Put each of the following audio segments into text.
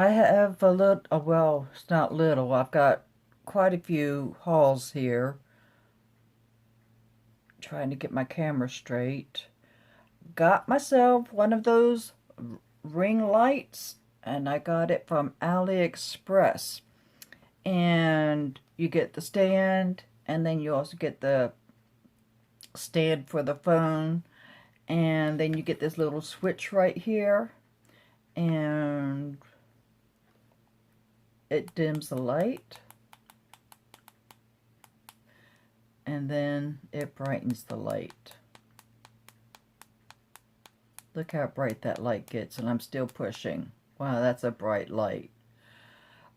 I have a little, well, it's not little. I've got quite a few hauls here. Trying to get my camera straight. Got myself one of those ring lights, and I got it from Aliexpress. And you get the stand, and then you also get the stand for the phone. And then you get this little switch right here. And it dims the light. And then it brightens the light. Look how bright that light gets, and I'm still pushing. Wow, that's a bright light.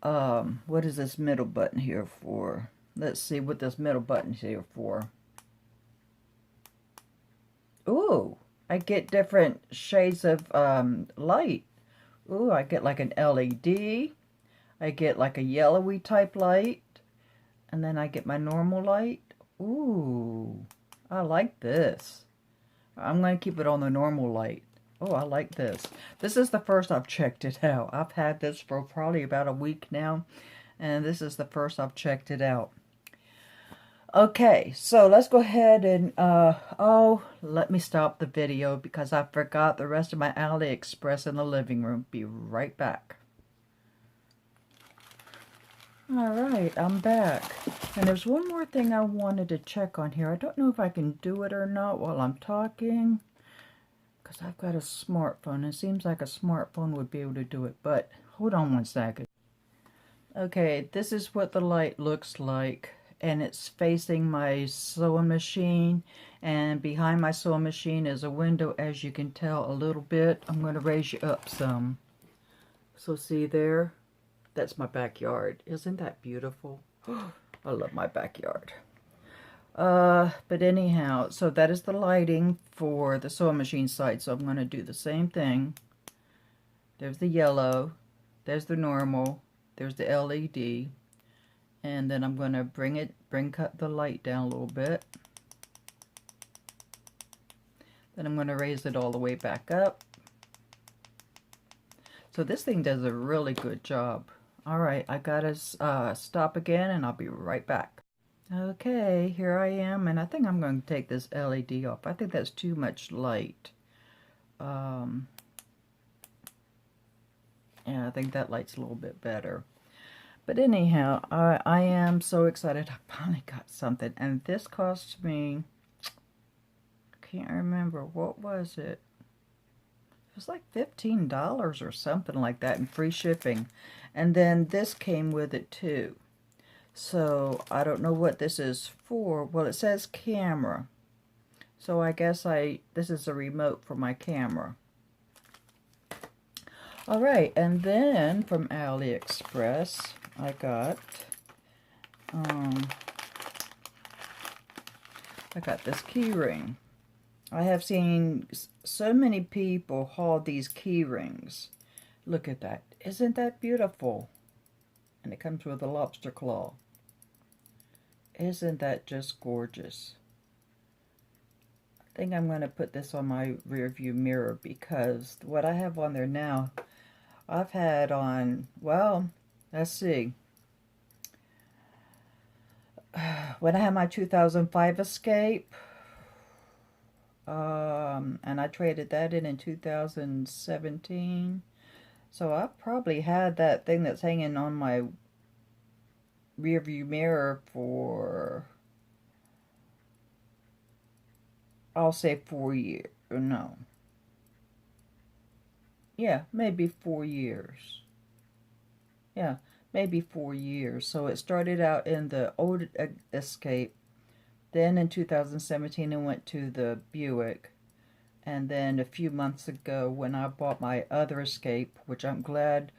What is this middle button here for? Let's see what this middle button's here for. Ooh, I get different shades of light. Ooh, I get like an LED. I get like a yellowy type light. And then I get my normal light. Ooh, I like this. I'm going to keep it on the normal light. Oh, I like this. This is the first I've checked it out. I've had this for probably about a week now, and this is the first I've checked it out. Okay, so let's go ahead and, let me stop the video because I forgot the rest of my Aliexpress in the living room. Be right back. Alright, I'm back. And there's one more thing I wanted to check on here. I don't know if I can do it or not while I'm talking, because I've got a smartphone. It seems like a smartphone would be able to do it, but hold on one second. Okay, this is what the light looks like, and it's facing my sewing machine, and behind my sewing machine is a window, as you can tell a little bit. I'm going to raise you up some. So see there? That's my backyard. Isn't that beautiful? I love my backyard. But anyhow, so that is the lighting for the sewing machine side. So I'm going to do the same thing. There's the yellow. There's the normal. There's the LED. And then I'm going to cut the light down a little bit. Then I'm going to raise it all the way back up. So this thing does a really good job. Alright, I gotta stop again, and I'll be right back. Okay, here I am, and I think I'm going to take this LED off. I think that's too much light. Yeah, I think that light's a little bit better. But anyhow, I am so excited. I finally got something, and this cost me, I can't remember, what was it? It was like $15 or something like that, and free shipping. And then this came with it too. So I don't know what this is for. Well, it says camera. So I guess this is a remote for my camera. Alright, and then from AliExpress, I got this key ring. I have seen so many people haul these key rings. Look at that. Isn't that beautiful? And it comes with a lobster claw. Isn't that just gorgeous? I think I'm going to put this on my rear view mirror, because what I have on there now, I've had on, well, let's see. When I had my 2005 Escape, and I traded that in 2017. So I probably had that thing that's hanging on my rear view mirror for, I'll say 4 years. Or no. Yeah, maybe 4 years. Yeah, maybe 4 years. So it started out in the old Escape. Then in 2017 it went to the Buick. And then a few months ago when I bought my other Escape, which I'm glad,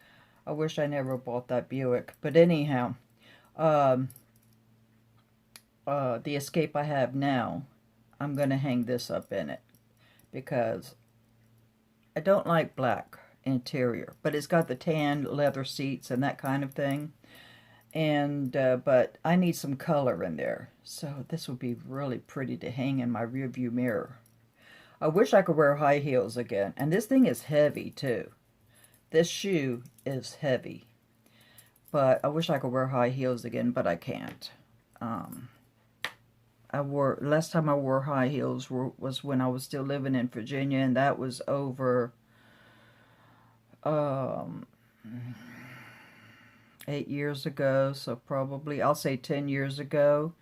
I wish I never bought that Buick. But anyhow, the Escape I have now, I'm going to hang this up in it. Because I don't like black interior. But it's got the tan leather seats and that kind of thing. And but I need some color in there, so this would be really pretty to hang in my rear view mirror. I wish I could wear high heels again, and this thing is heavy too. This shoe is heavy, but I wish I could wear high heels again, but I can't. Last time I wore high heels was when I was still living in Virginia, and that was over 8 years ago, so probably, I'll say 10 years ago,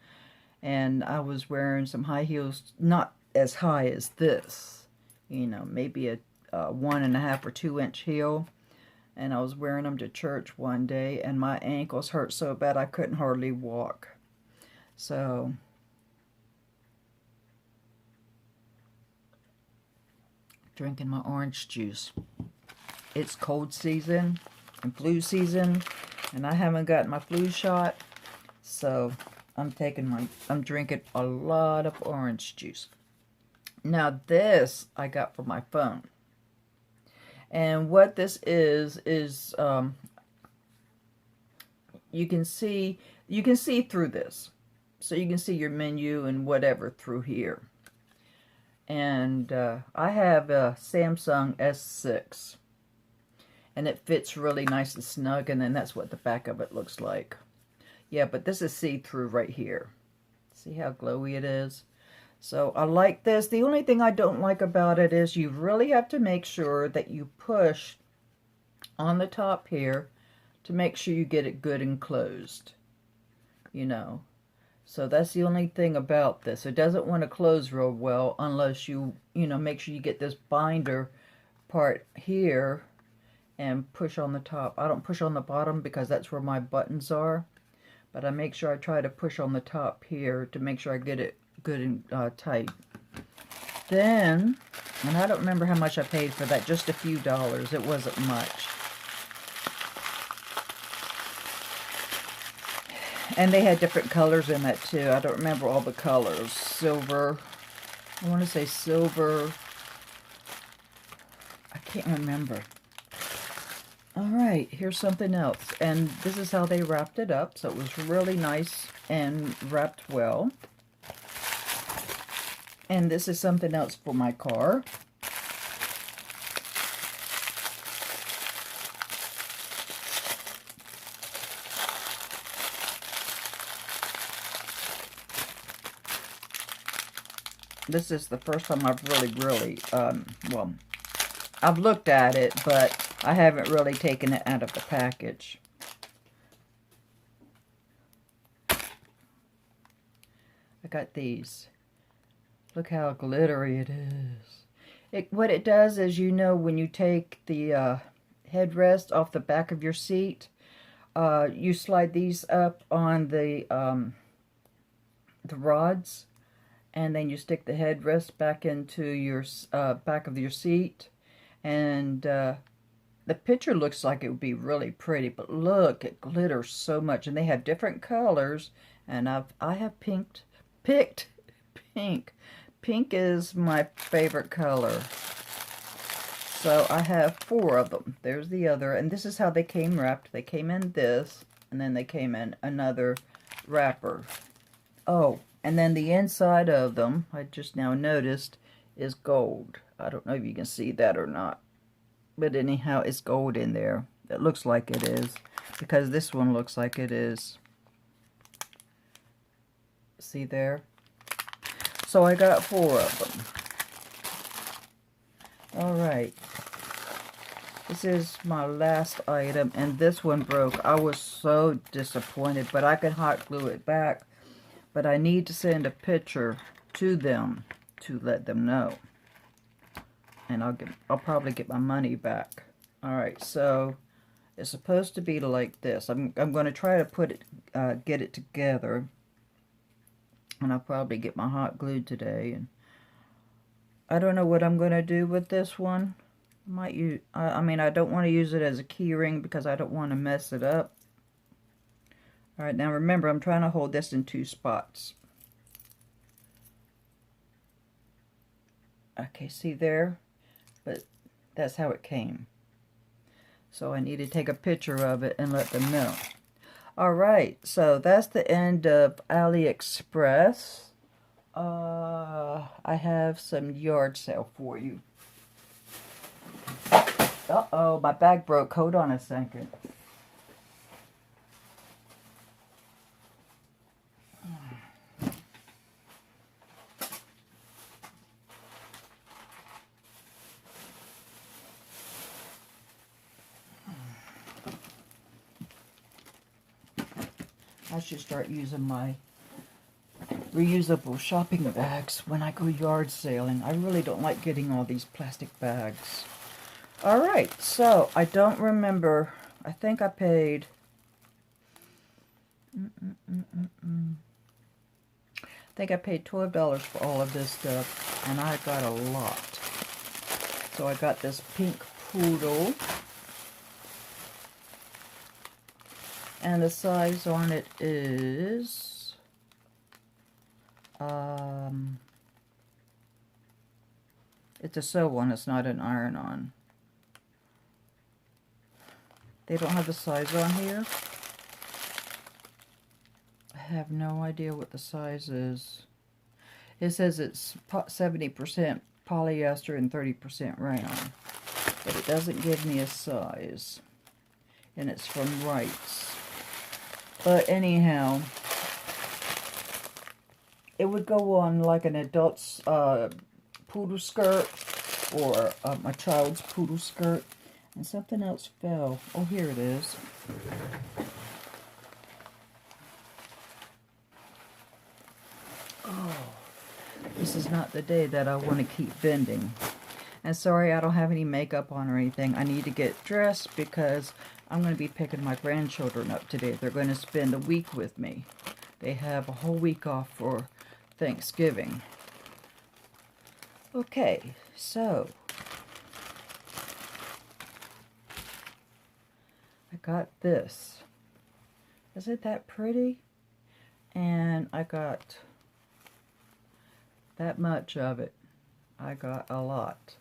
and I was wearing some high heels, not as high as this, you know, maybe a 1.5 or 2 inch heel, and I was wearing them to church one day, and my ankles hurt so bad I couldn't hardly walk. So drinking my orange juice. It's cold season and flu season, and I haven't gotten my flu shot, so I'm drinking a lot of orange juice. Now this I got from my phone, and what this is you can see through this, so you can see your menu and whatever through here. And I have a Samsung S6, and it fits really nice and snug, and then that's what the back of it looks like. Yeah, but this is see-through right here. See how glowy it is? So I like this. The only thing I don't like about it is you really have to make sure that you push on the top here to make sure you get it good and closed, you know. So that's the only thing about this. It doesn't want to close real well unless you know, make sure you get this binder part here and push on the top. I don't push on the bottom because that's where my buttons are, but I make sure I try to push on the top here to make sure I get it good and tight. Then, and I don't remember how much I paid for that, just a few dollars. It wasn't much. And they had different colors in that too. I don't remember all the colors. Silver. I want to say silver. I can't remember. Alright, here's something else. And this is how they wrapped it up. So it was really nice and wrapped well. And this is something else for my car. This is the first time I've really, well, I've looked at it, but I haven't really taken it out of the package. I got these. Look how glittery it is. What it does is, you know, when you take the headrest off the back of your seat, you slide these up on the rods, and then you stick the headrest back into your back of your seat, and the picture looks like it would be really pretty, but look, it glitters so much, and they have different colors, and I have picked pink. Pink is my favorite color, so I have 4 of them. There's the other, and this is how they came wrapped. They came in this, and then they came in another wrapper. Oh, and then the inside of them, I just now noticed, is gold. I don't know if you can see that or not. But anyhow, it's gold in there. It looks like it is, because this one looks like it is. See there? So I got 4 of them. Alright. This is my last item, and this one broke. I was so disappointed, but I can hot glue it back. But I need to send a picture to them to let them know. And I'll probably get my money back. Alright, so it's supposed to be like this. I'm going to try to get it together. And I'll probably get my hot glue today. And I don't know what I'm going to do with this one. I mean, I don't want to use it as a key ring because I don't want to mess it up. Alright, now remember, I'm trying to hold this in 2 spots. Okay, see there? But that's how it came. So I need to take a picture of it and let them know. Alright, so that's the end of Aliexpress. I have some yard sale for you. Uh-oh, my bag broke. Hold on a second. I should start using my reusable shopping bags when I go yard sailing. I really don't like getting all these plastic bags. Alright, so I don't remember. I think I paid... I think I paid $12 for all of this stuff, and I got a lot. So I got this pink poodle, and the size on it is it's a sew on, it's not an iron on. They don't have the size on here. I have no idea what the size is. It says it's 70% polyester and 30% rayon, but it doesn't give me a size, and it's from Wrights. But anyhow, it would go on like an adult's poodle skirt or a child's poodle skirt. And something else fell. Oh, here it is. Oh, this is not the day that I want to keep bending. And sorry, I don't have any makeup on or anything. I need to get dressed because I'm going to be picking my grandchildren up today. They're going to spend a week with me. They have a whole week off for Thanksgiving. Okay, so I got this. Isn't that pretty? And I got that much of it. I got a lot.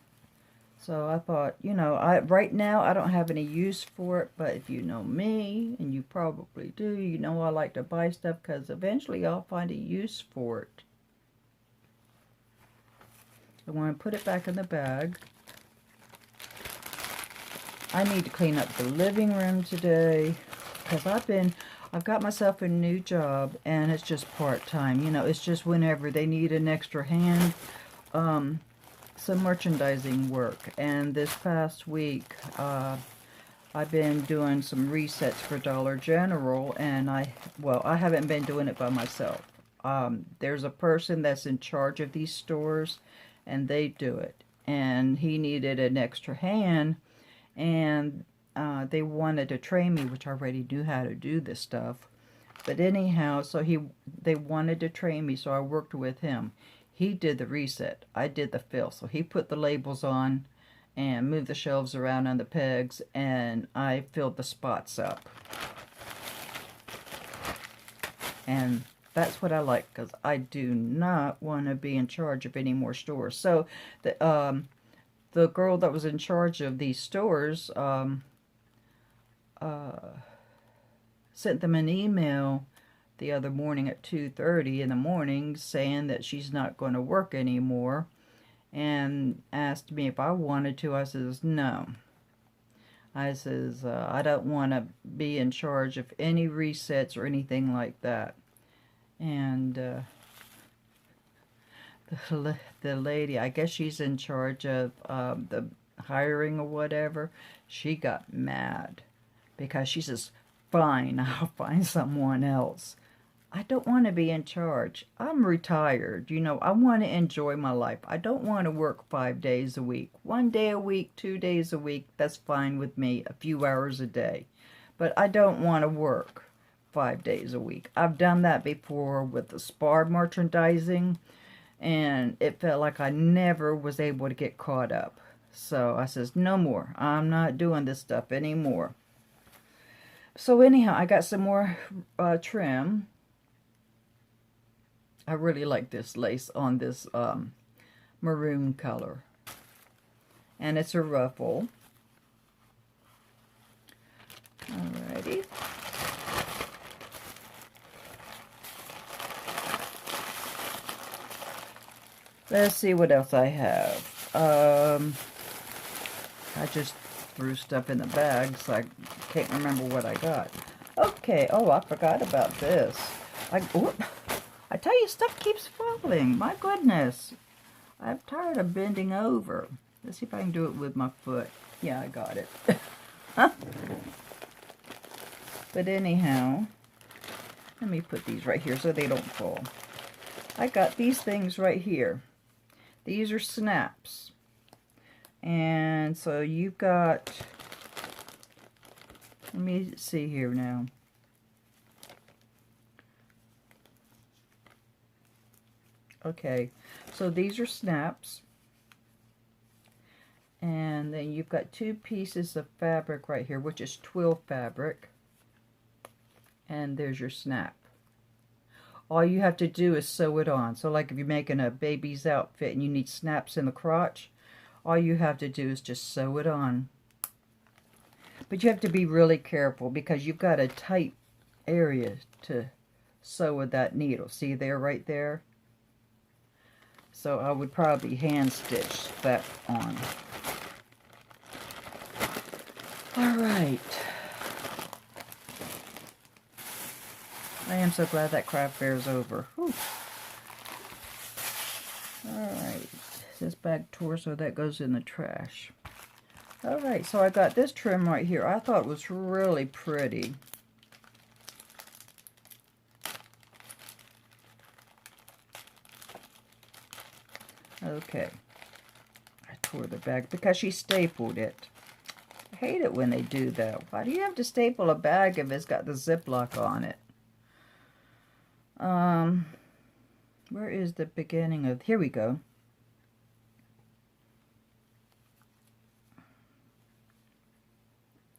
So I thought, you know, right now I don't have any use for it, but if you know me, and you probably do, you know I like to buy stuff because eventually I'll find a use for it. I want to put it back in the bag. I need to clean up the living room today because I've got myself a new job, and it's just part-time. You know, it's just whenever they need an extra hand, some merchandising work. And this past week, I've been doing some resets for Dollar General, and I haven't been doing it by myself. There's a person that's in charge of these stores, and they do it. And he needed an extra hand, and they wanted to train me, which I already knew how to do this stuff. But anyhow, so they wanted to train me, so I worked with him. He did the reset. I did the fill. So he put the labels on and moved the shelves around on the pegs, and I filled the spots up. And that's what I like, because I do not want to be in charge of any more stores. So the girl that was in charge of these stores sent them an email the other morning at 2:30 in the morning saying that she's not going to work anymore, and asked me if I wanted to. I says no. I says I don't want to be in charge of any resets or anything like that. And the lady, I guess she's in charge of the hiring or whatever, she got mad because she says, fine, I'll find someone else. I don't want to be in charge. I'm retired. You know, I want to enjoy my life. I don't want to work 5 days a week. 1 day a week, 2 days a week, that's fine with me, a few hours a day. But I don't want to work 5 days a week. I've done that before with the SPAR merchandising, and it felt like I never was able to get caught up. So I says, no more. I'm not doing this stuff anymore. So anyhow, I got some more trim. I really like this lace on this maroon color. And it's a ruffle. Alrighty. Let's see what else I have. I just threw stuff in the bag, so I can't remember what I got. Okay, oh, I forgot about this. I tell you, stuff keeps falling. My goodness. I'm tired of bending over. Let's see if I can do it with my foot. Yeah, I got it. But anyhow, let me put these right here so they don't fall. I got these things right here. These are snaps. And so you've got, let me see here now. Okay, so these are snaps. And then you've got 2 pieces of fabric right here, which is twill fabric. And there's your snap. All you have to do is sew it on. So like if you're making a baby's outfit and you need snaps in the crotch, all you have to do is just sew it on. But you have to be really careful because you've got a tight area to sew with that needle. See there, right there? So I would probably hand stitch that on. All right. I am so glad that craft fair is over. Whew. Alright, this bag tore, so that goes in the trash. Alright, so I got this trim right here. I thought it was really pretty. Okay. I tore the bag because she stapled it. I hate it when they do that. Why do you have to staple a bag if it's got the Ziploc on it? Where is the beginning of, here we go.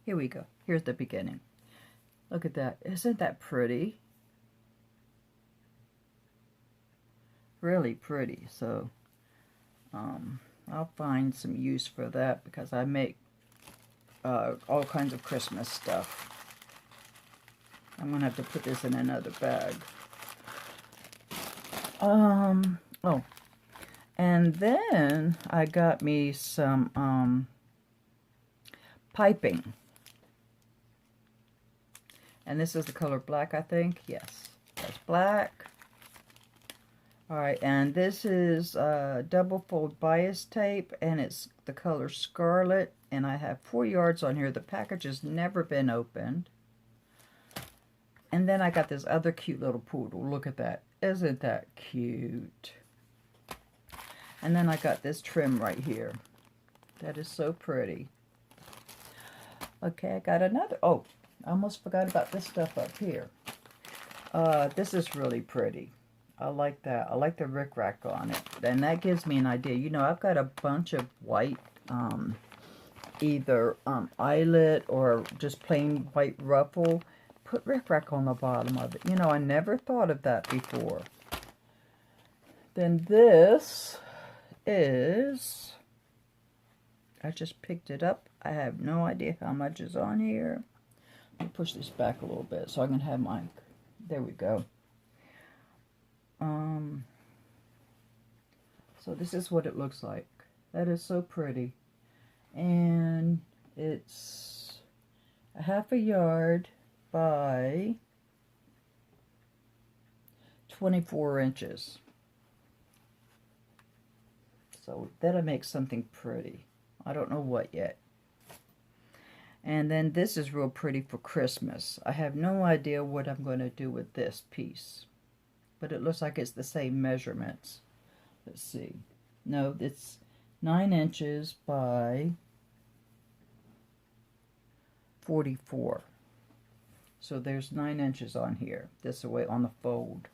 Here we go. Here's the beginning. Look at that. Isn't that pretty? Really pretty. So, I'll find some use for that because I make all kinds of Christmas stuff. I'm going to have to put this in another bag. Oh, and then I got me some, piping. And this is the color black, I think. Yes, that's black. Alright, and this is double fold bias tape, and it's the color scarlet. And I have 4 yards on here. The package has never been opened. And then I got this other cute little poodle. Look at that. Isn't that cute? And then I got this trim right here. That is so pretty. Okay, I got another. Oh, I almost forgot about this stuff up here. This is really pretty. I like that. I like the rickrack on it. And that gives me an idea. You know, I've got a bunch of white, either eyelet or just plain white ruffle. Put rickrack on the bottom of it. You know, I never thought of that before. Then this is, I just picked it up. I have no idea how much is on here. Let me push this back a little bit so I can have my, there we go. So this is what it looks like. That is so pretty. And it's a 1/2 yard by 24 inches. So that'll make something pretty. I don't know what yet. And then this is real pretty for Christmas. I have no idea what I'm going to do with this piece. But it looks like it's the same measurements. Let's see. No, it's 9 inches by 44. So there's 9 inches on here, this way on the fold.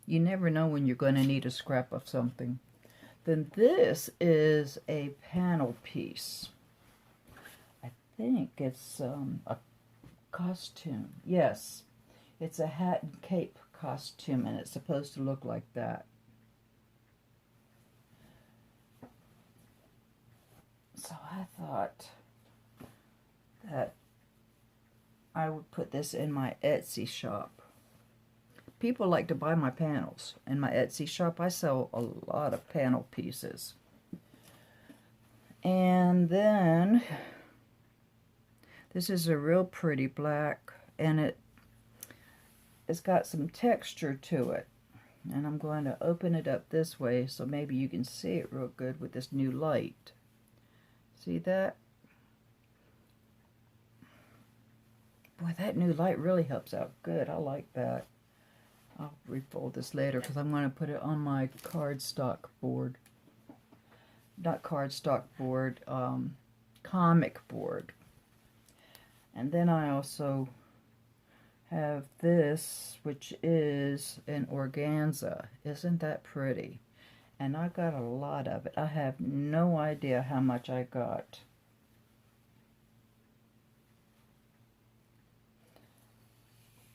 You never know when you're going to need a scrap of something. Then this is a panel piece. I think it's a costume. Yes, it's a hat and cape costume, and it's supposed to look like that. So I thought that I would put this in my Etsy shop. people like to buy my panels. In my Etsy shop, I sell a lot of panel pieces. And then, this is a real pretty black, and it's got some texture to it. And I'm going to open it up this way so maybe you can see it real good with this new light. See that? Boy, that new light really helps out good. I like that. I'll refold this later because I'm going to put it on my cardstock board. Not cardstock board, comic board. And then I also have this, which is an organza. Isn't that pretty? And I got a lot of it. I have no idea how much I got.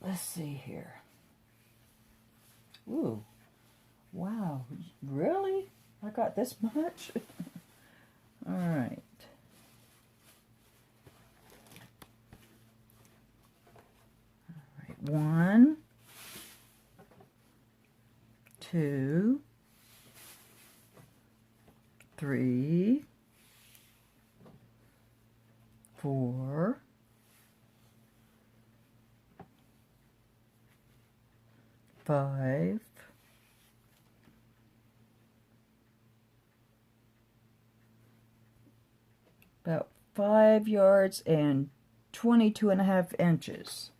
Let's see here. Ooh, wow, really? I got this much? All right. All right, 1, 2, 3, 4, 5, 5 yards and 22.5 inches.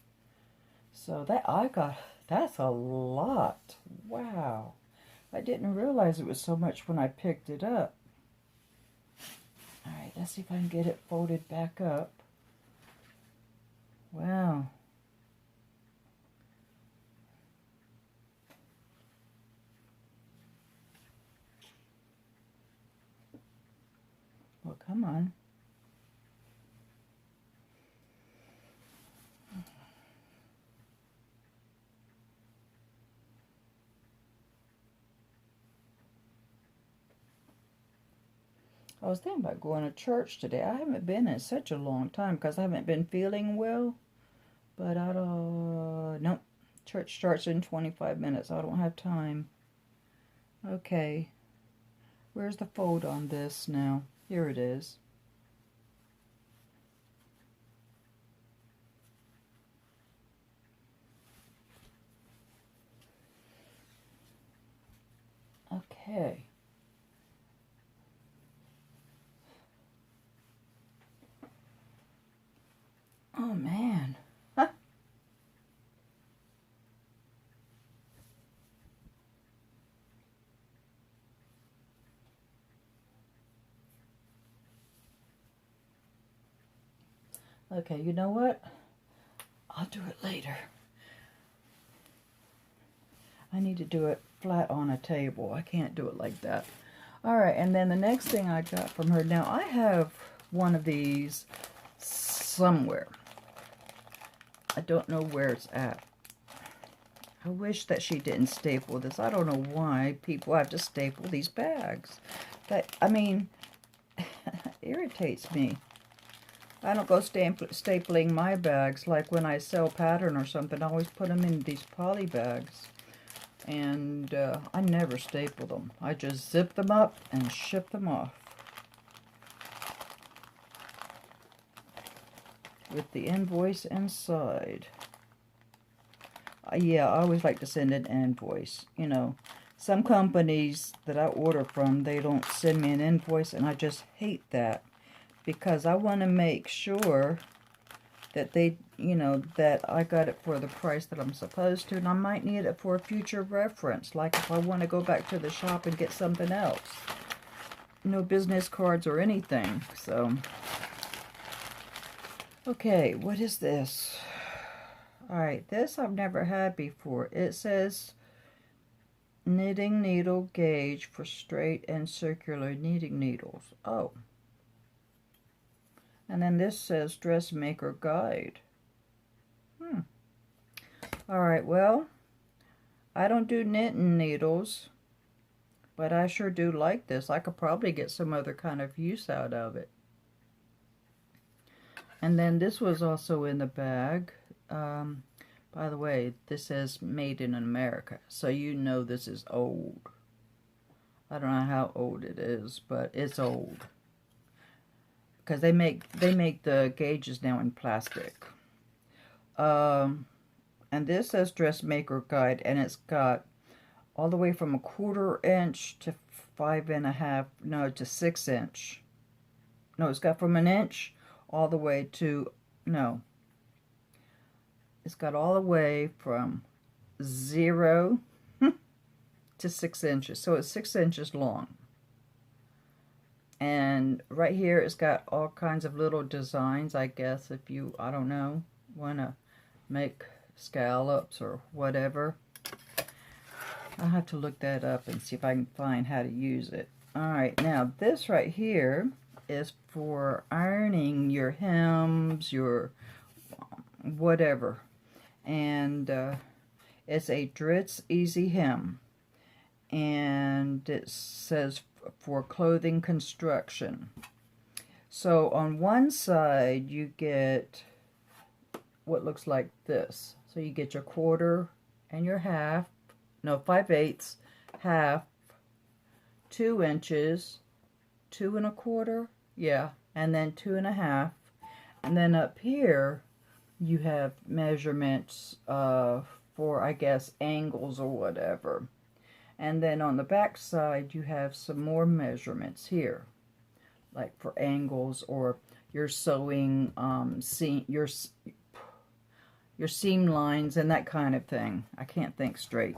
So that's a lot. Wow. I didn't realize it was so much when I picked it up. All right, let's see if I can get it folded back up. Wow. Well, come on. I was thinking about going to church today. I haven't been in such a long time because I haven't been feeling well. But I don't... Nope. Church starts in 25 minutes. I don't have time. Okay. Where's the fold on this now? Here it is. Okay. Oh, man. Huh. Okay, you know what? I'll do it later. I need to do it flat on a table. I can't do it like that. All right, and then the next thing I got from her. Now, I have one of these somewhere. I don't know where it's at. I wish that she didn't staple this. I don't know why people have to staple these bags. That, I mean, irritates me. I don't go stapling my bags like when I sell pattern or something. I always put them in these poly bags. And I never staple them. I just zip them up and ship them off. With the invoice inside. Yeah, I always like to send an invoice. You know, some companies that I order from, they don't send me an invoice, and I just hate that. Because I want to make sure that they, you know, that I got it for the price that I'm supposed to, and I might need it for a future reference, like if I want to go back to the shop and get something else. No business cards or anything, so. Okay, what is this? Alright, this I've never had before. It says knitting needle gauge for straight and circular knitting needles. Oh. And then this says dressmaker guide. Alright, well, I don't do knitting needles, but I sure do like this. I could probably get some other kind of use out of it. And then this was also in the bag. By the way, this says made in America, so you know this is old. I don't know how old it is, but it's old. Because they make the gauges now in plastic. And this says dressmaker guide, and it's got all the way from 1/4 inch to 5.5, no, to 6 inch. No, it's got from 1 inch all the way to, no. It's got all the way from 0 to 6 inches. So it's 6 inches long. And right here it's got all kinds of little designs, I guess, if you, I don't know, want to make scallops or whatever. I'll have to look that up and see if I can find how to use it. Alright, now this right here is for ironing your hems, your whatever. And it's a Dritz Easy Hem. And it says for clothing construction. So on one side you get what looks like this. So you get your 1/4 and your half, no, 5/8, half, 2 inches, 2 1/4, yeah, and then 2 1/2. And then up here you have measurements for, I guess, angles or whatever. And then on the back side, you have some more measurements here, like for angles or your sewing, your seam lines and that kind of thing. I can't think straight.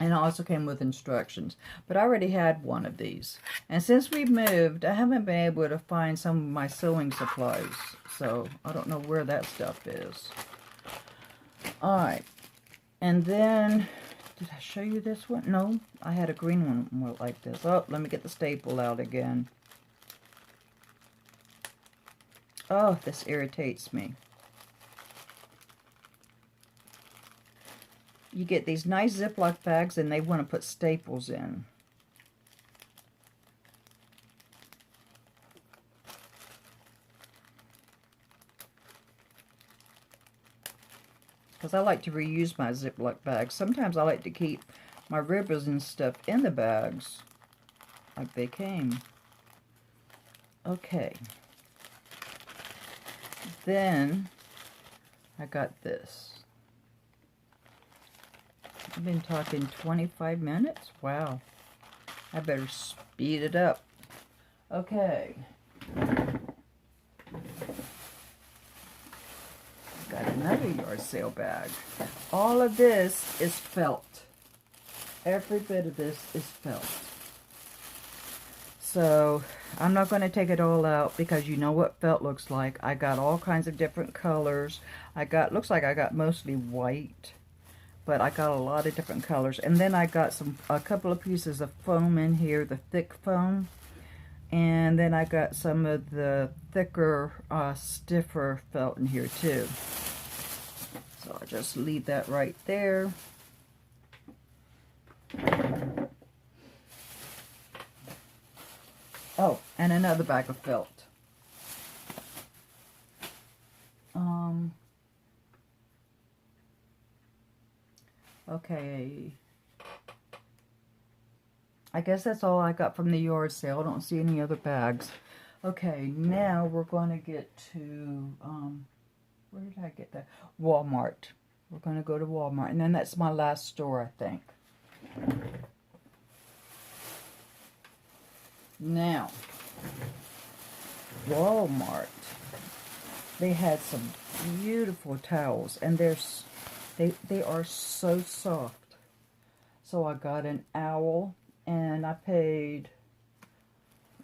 And it also came with instructions. But I already had one of these. And since we've moved, I haven't been able to find some of my sewing supplies. So I don't know where that stuff is. Alright. And then, did I show you this one? No, I had a green one more like this. Oh, let me get the staple out again. Oh, this irritates me. You get these nice Ziploc bags and they want to put staples in. Because I like to reuse my Ziploc bags. Sometimes I like to keep my ribbons and stuff in the bags like they came. Okay. Then I got this. I've been talking 25 minutes? Wow. I better speed it up. Okay. Got another yard sale bag. All of this is felt. Every bit of this is felt. So I'm not going to take it all out because you know what felt looks like. I got all kinds of different colors. Looks like I got mostly white, but I got a lot of different colors. And then I got a couple of pieces of foam in here, the thick foam. And then I got some of the thicker, stiffer felt in here too. So I'll just leave that right there. Oh, and another bag of felt. Okay. I guess that's all I got from the yard sale. I don't see any other bags. Okay, now we're going to get to, where did I get that? Wal-Mart. We're going to go to Wal-Mart. And then that's my last store, I think. Now, Wal-Mart. They had some beautiful towels. And they are so soft. So I got an owl. And I paid,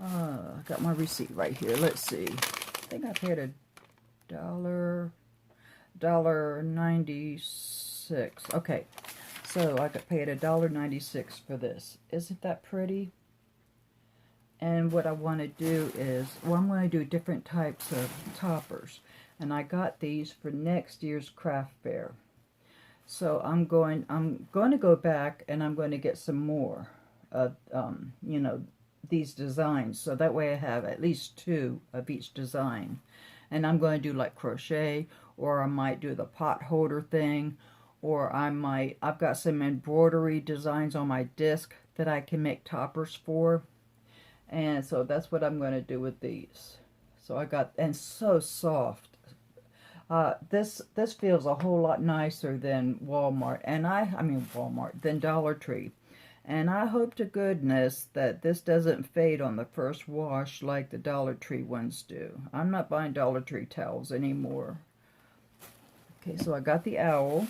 I got my receipt right here. Let's see. I think I paid $1.96. Okay, so I got paid $1.96 for this. Isn't that pretty? And what I want to do is, well, I'm going to do different types of toppers. And I got these for next year's craft fair. So I'm going to go back and I'm going to get some more. You know, these designs, so that way I have at least 2 of each design. And I'm going to do like crochet or I might do the pot holder thing, or I've got some embroidery designs on my disc that I can make toppers for. And so that's what I'm going to do with these. So I got, and so soft. This feels a whole lot nicer than Walmart, and I mean Walmart, than Dollar Tree. And I hope to goodness that this doesn't fade on the first wash like the Dollar Tree ones do. I'm not buying Dollar Tree towels anymore. Okay, so I got the owl.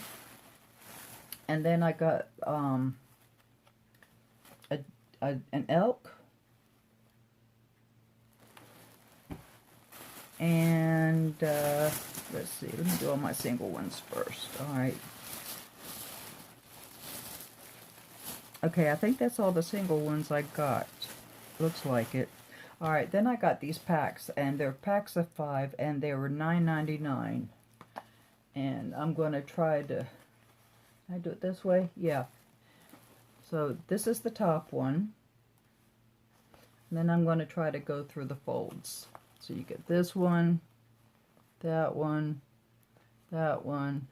And then I got an elk. And let's see, let me do all my single ones first. All right. Okay, I think that's all the single ones I got. Looks like it. All right, then I got these packs, and they're packs of 5, and they were $9.99. And I'm going to try to... Can I do it this way? Yeah. So this is the top one. And then I'm going to try to go through the folds. So you get this one, that one, that one,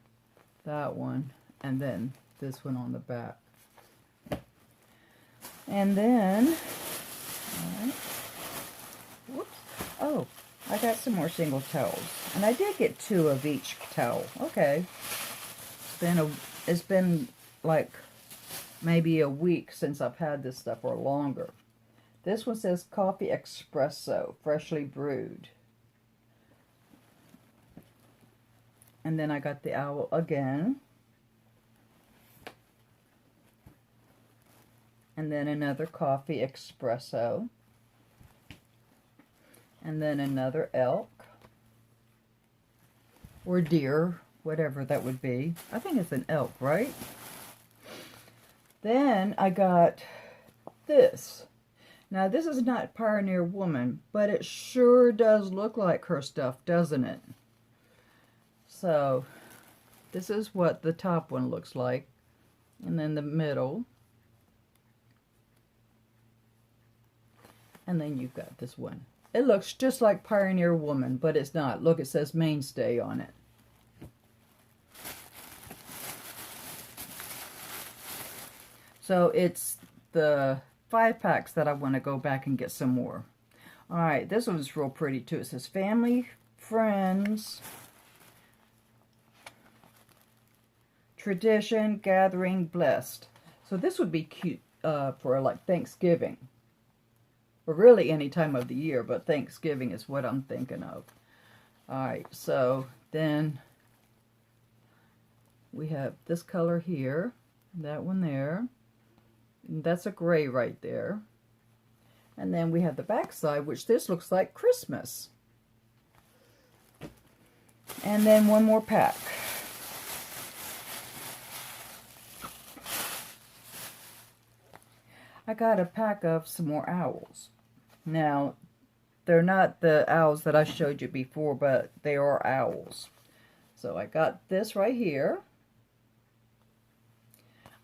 that one, and then this one on the back. And then, all right, whoops, oh, I got some more single towels. And I did get 2 of each towel. Okay. It's been like maybe a week since I've had this stuff, or longer. This one says coffee espresso, freshly brewed. And then I got the owl again. And then another coffee espresso. And then another elk. Or deer, whatever that would be. I think it's an elk, right? Then I got this. Now this is not Pioneer Woman, but it sure does look like her stuff, doesn't it? So this is what the top one looks like. And then the middle. And then you've got this one. It looks just like Pioneer Woman, but it's not. Look, it says Mainstay on it. So it's the 5 packs that I want to go back and get some more. Alright, this one's real pretty too. It says Family, Friends, Tradition, Gathering, Blessed. So this would be cute for like Thanksgiving. Or really any time of the year, but Thanksgiving is what I'm thinking of. Alright, so then we have this color here, that one there. That's a gray right there. And then we have the back side, which this looks like Christmas. And then one more pack. I got a pack of some more owls. Now, they're not the owls that I showed you before, but they are owls. So I got this right here.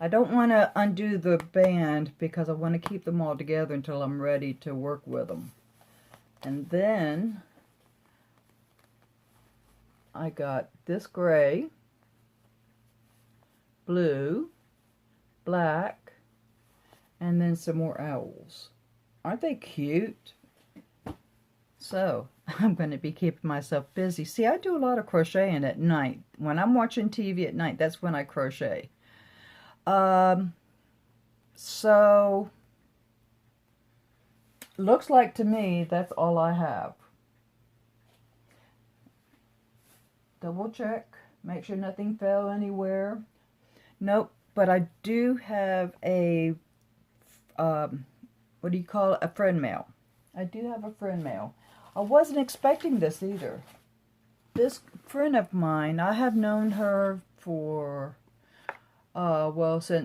I don't want to undo the band because I want to keep them all together until I'm ready to work with them. And then I got this gray, blue, black, and then some more owls. Aren't they cute? So I'm going to be keeping myself busy. See, I do a lot of crocheting at night. When I'm watching TV at night, that's when I crochet. So looks like to me that's all I have. Double check, make sure nothing fell anywhere. Nope, but I do have a what do you call it? A friend mail. I do have a friend mail. I wasn't expecting this either. This friend of mine, I have known her for for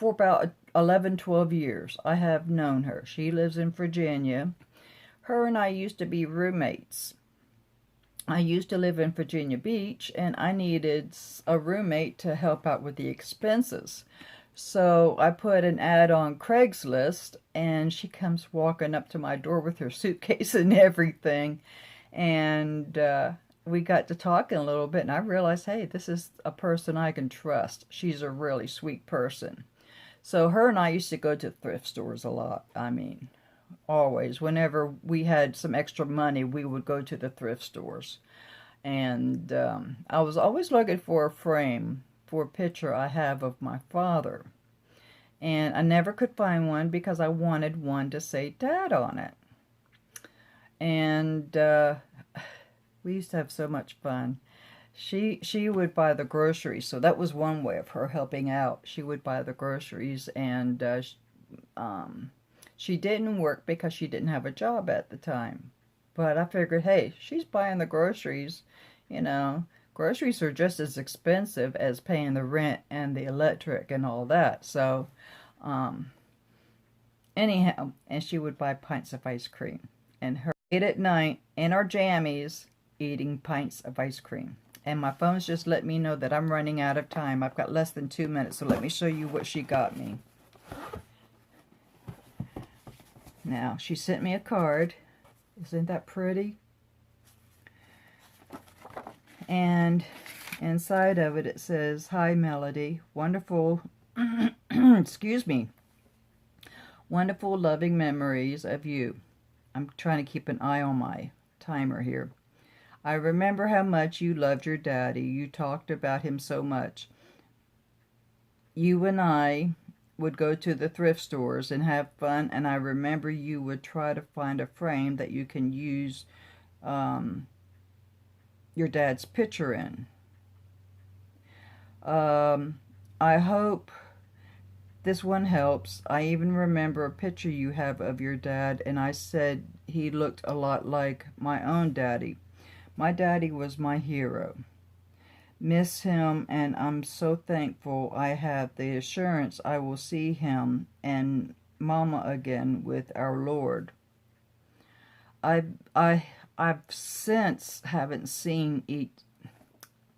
about 11, 12 years. I have known her. She lives in Virginia. Her and I used to be roommates. I used to live in Virginia Beach, and I needed a roommate to help out with the expenses. So I put an ad on Craigslist, and she comes walking up to my door with her suitcase and everything. And we got to talking a little bit, and I realized, hey, this is a person I can trust. She's a really sweet person. So her and I used to go to thrift stores a lot. I mean, always. Whenever we had some extra money, we would go to the thrift stores. And I was always looking for a frame for a picture I have of my father. And I never could find one because I wanted one to say Dad on it. And we used to have so much fun. She would buy the groceries, so that was one way of her helping out. She would buy the groceries, and she didn't work because she didn't have a job at the time. But I figured, hey, she's buying the groceries, you know. Groceries are just as expensive as paying the rent and the electric and all that. So, anyhow, and she would buy pints of ice cream. And her late at night in our jammies eating pints of ice cream. And my phone's just let me know that I'm running out of time. I've got less than 2 minutes, so let me show you what she got me. Now, she sent me a card. Isn't that pretty? And inside of it, it says, "Hi, Melody. Wonderful, excuse me, wonderful, loving memories of you." I'm trying to keep an eye on my timer here. "I remember how much you loved your daddy. You talked about him so much. You and I would go to the thrift stores and have fun, and I remember you would try to find a frame that you can use your dad's picture in. I hope this one helps. I even remember a picture you have of your dad, and I said he looked a lot like my own daddy. My daddy was my hero. Miss him, and I'm so thankful I have the assurance I will see him and Mama again with our Lord. I've since haven't seen each.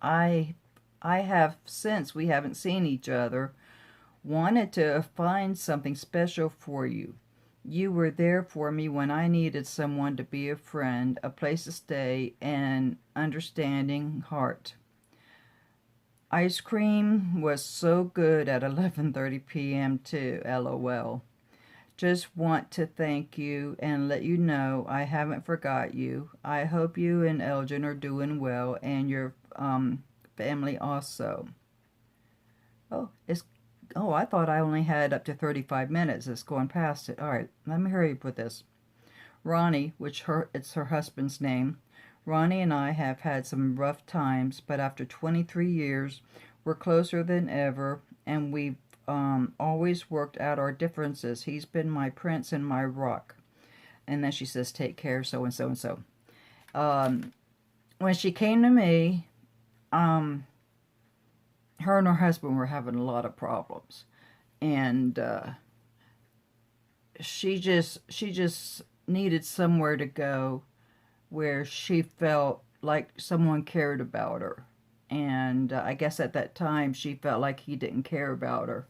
I have since we haven't seen each other. Wanted to find something special for you. You were there for me when I needed someone to be a friend, a place to stay, and understanding heart. Ice cream was so good at 11:30 p.m. too, LOL. Just want to thank you and let you know I haven't forgot you. I hope you and Elgin are doing well, and your family also." Oh, I thought I only had up to 35 minutes. It's going past it. All right, let me hurry up with this. Ronnie, it's her husband's name. Ronnie and I have had some rough times, but after 23 years, we're closer than ever, and we've always worked out our differences. He's been my prince and my rock. And then she says, "Take care, so and so and so." When she came to me, her and her husband were having a lot of problems, and she just needed somewhere to go where she felt like someone cared about her. And I guess at that time she felt like he didn't care about her,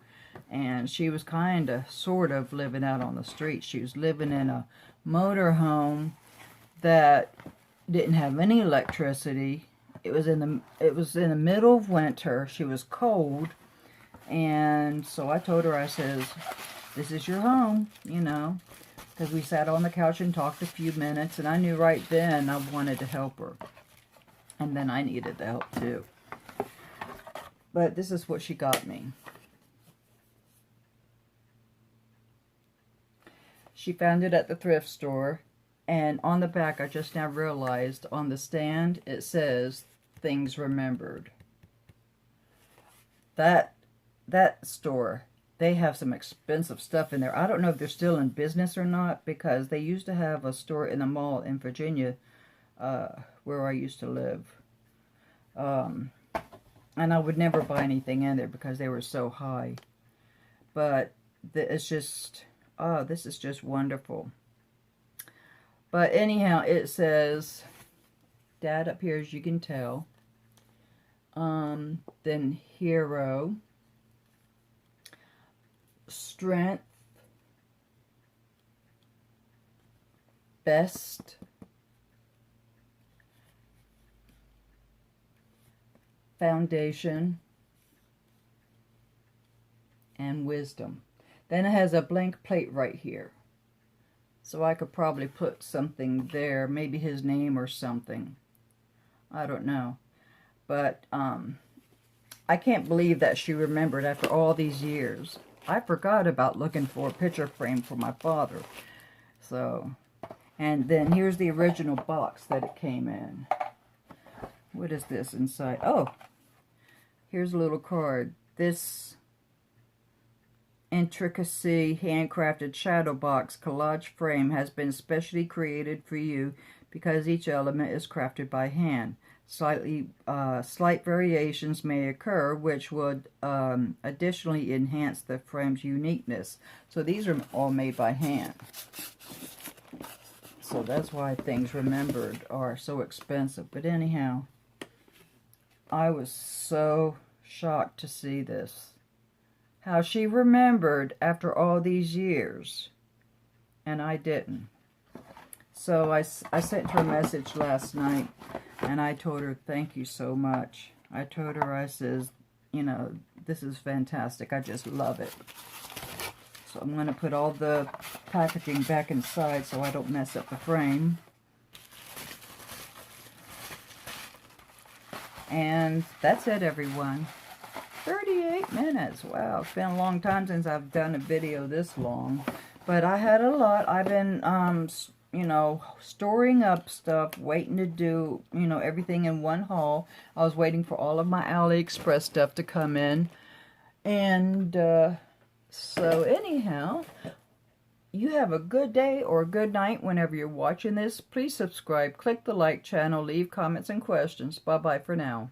and she was kind of sort of living out on the street. She was living in a motor home that didn't have any electricity. It was in the middle of winter. She was cold, and so I told her, I says, "This is your home," you know, because we sat on the couch and talked a few minutes, and I knew right then I wanted to help her, and then I needed the help too. But this is what she got me. She found it at the thrift store, and on the back, I just now realized, on the stand, it says, "Things Remembered." That store, they have some expensive stuff in there. I don't know if they're still in business or not, because they used to have a store in the mall in Virginia, where I used to live. And I would never buy anything in there because they were so high. But it's just, oh, this is just wonderful. But anyhow, it says, Dad up here, as you can tell. Then hero, strength, best, foundation, and wisdom. Then it has a blank plate right here. So I could probably put something there, maybe his name or something. I don't know. But I can't believe that she remembered after all these years. I forgot about looking for a picture frame for my father. So, and then here's the original box that it came in. What is this inside? Oh, here's a little card. This intricacy handcrafted shadow box collage frame has been specially created for you because each element is crafted by hand. Slight variations may occur, which would additionally enhance the frame's uniqueness. So these are all made by hand. So that's why things remembered are so expensive. But anyhow, I was so shocked to see this. How she remembered after all these years, and I didn't. So I sent her a message last night, and I told her, thank you so much. I told her, I says, you know, this is fantastic. I just love it. So I'm going to put all the packaging back inside so I don't mess up the frame. And that's it, everyone. 38 minutes. Wow, it's been a long time since I've done a video this long. But I had a lot. I've been, you know, storing up stuff, waiting to do, you know, everything in one haul. I was waiting for all of my Aliexpress stuff to come in. And so anyhow, you have a good day or a good night whenever you're watching this. Please subscribe, click the like channel, leave comments and questions. Bye-bye for now.